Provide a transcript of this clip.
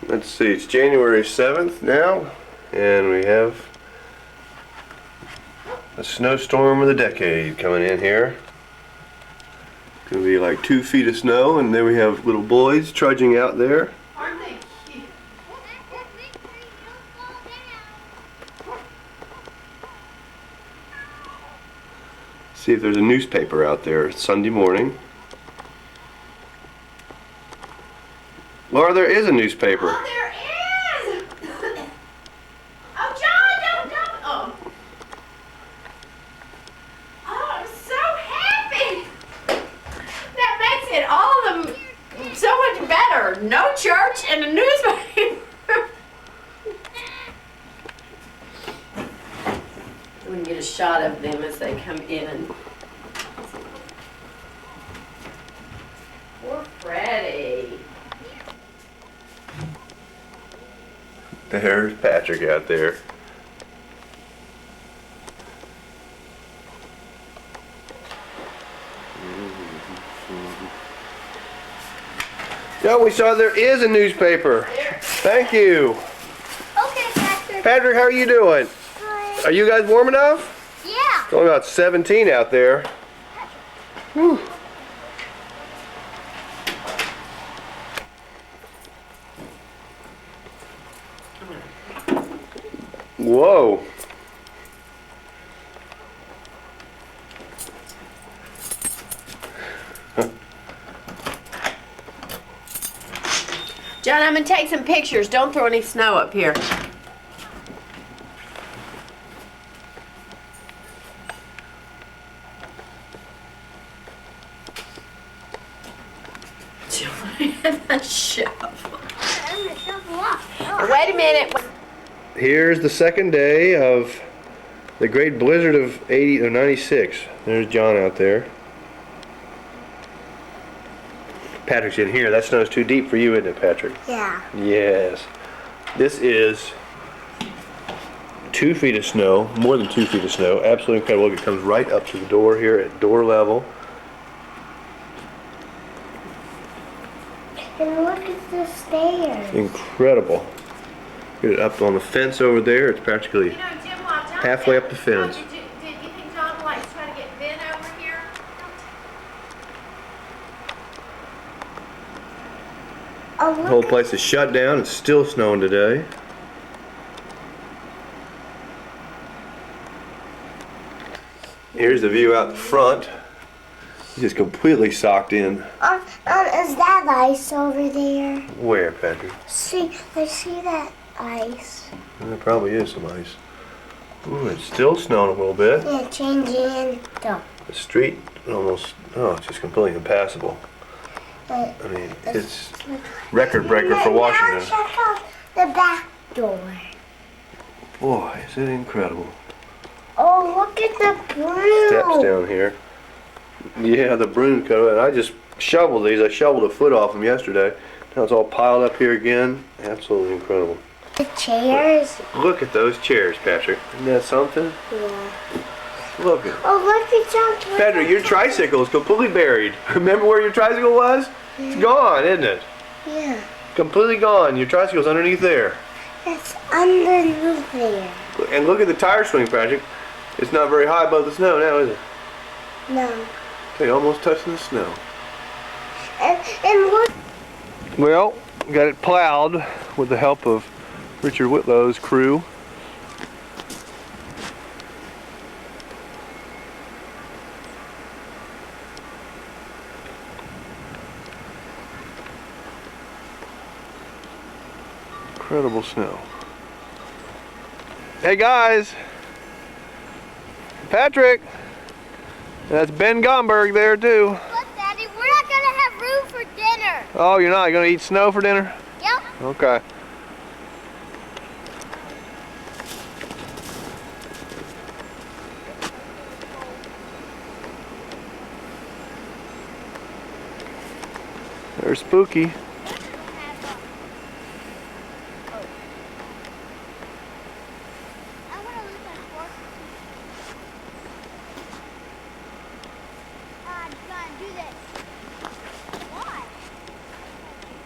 Let's see, it's January 7th now, and we have a snowstorm of the decade coming in here. It's gonna be like 2 feet of snow, and then we have little boys trudging out there. Aren't they cute? See if there's a newspaper out there. It's Sunday morning. Laura, there is a newspaper. Oh, there is! Oh, John, don't. Oh. Oh, I'm so happy. That makes it all the so much better. No church and a newspaper. We can get a shot of them as they come in. And poor Freddie. There's Patrick out there. Yeah, we saw there is a newspaper. Thank you. Okay, Patrick. Patrick, how are you doing? Good. Are you guys warm enough? Yeah. It's only about 17 out there. Whew. Whoa. John, I'm gonna take some pictures. Don't throw any snow up here. John, a shovel. I'm gonna shovel off. Wait a minute. Here's the second day of the great blizzard of 96. There's John out there. Patrick's in here. That snow's too deep for you, isn't it, Patrick? Yeah. Yes. This is 2 feet of snow, more than 2 feet of snow. Absolutely incredible. It comes right up to the door here at door level. And look at the stairs. Incredible. Get it up on the fence over there. It's practically You know, Jim, while John's halfway out- up the fence. Did you think John would like to try to get Ben over here? Oh, The look whole place is shut down. It's still snowing today. Here's the view out the front. It's just completely socked in. is that ice over there? Where, Patrick? See, I see that ice. There probably is some ice. Ooh, it's still snowing a little bit. Yeah, changing. Go. The street almost, it's just completely impassable. Uh, I mean, it's record breaker for Now Washington. check out the back door. Boy, is it incredible. Oh, look at the broom. Steps down here. Yeah, the broom cut away. I just shoveled these. I shoveled a foot off them yesterday. Now it's all piled up here again. Absolutely incredible. The chairs. Look at those chairs, Patrick. Isn't that something? Yeah. Look at Oh, look at John. Patrick, your tricycle is completely buried. Remember where your tricycle was? It's gone, isn't it? Yeah. Completely gone. Your tricycle's underneath there. It's underneath there. And look at the tire swing, Patrick. It's not very high above the snow now, is it? No. It's almost touching the snow. And look. Well, got it plowed with the help of Richard Whitlow's crew. Incredible snow. Hey guys, Patrick, that's Ben Gomberg there too. Look, Daddy, we're not gonna have room for dinner. Oh, you're not gonna eat snow for dinner? Yep. Okay. There's Spooky.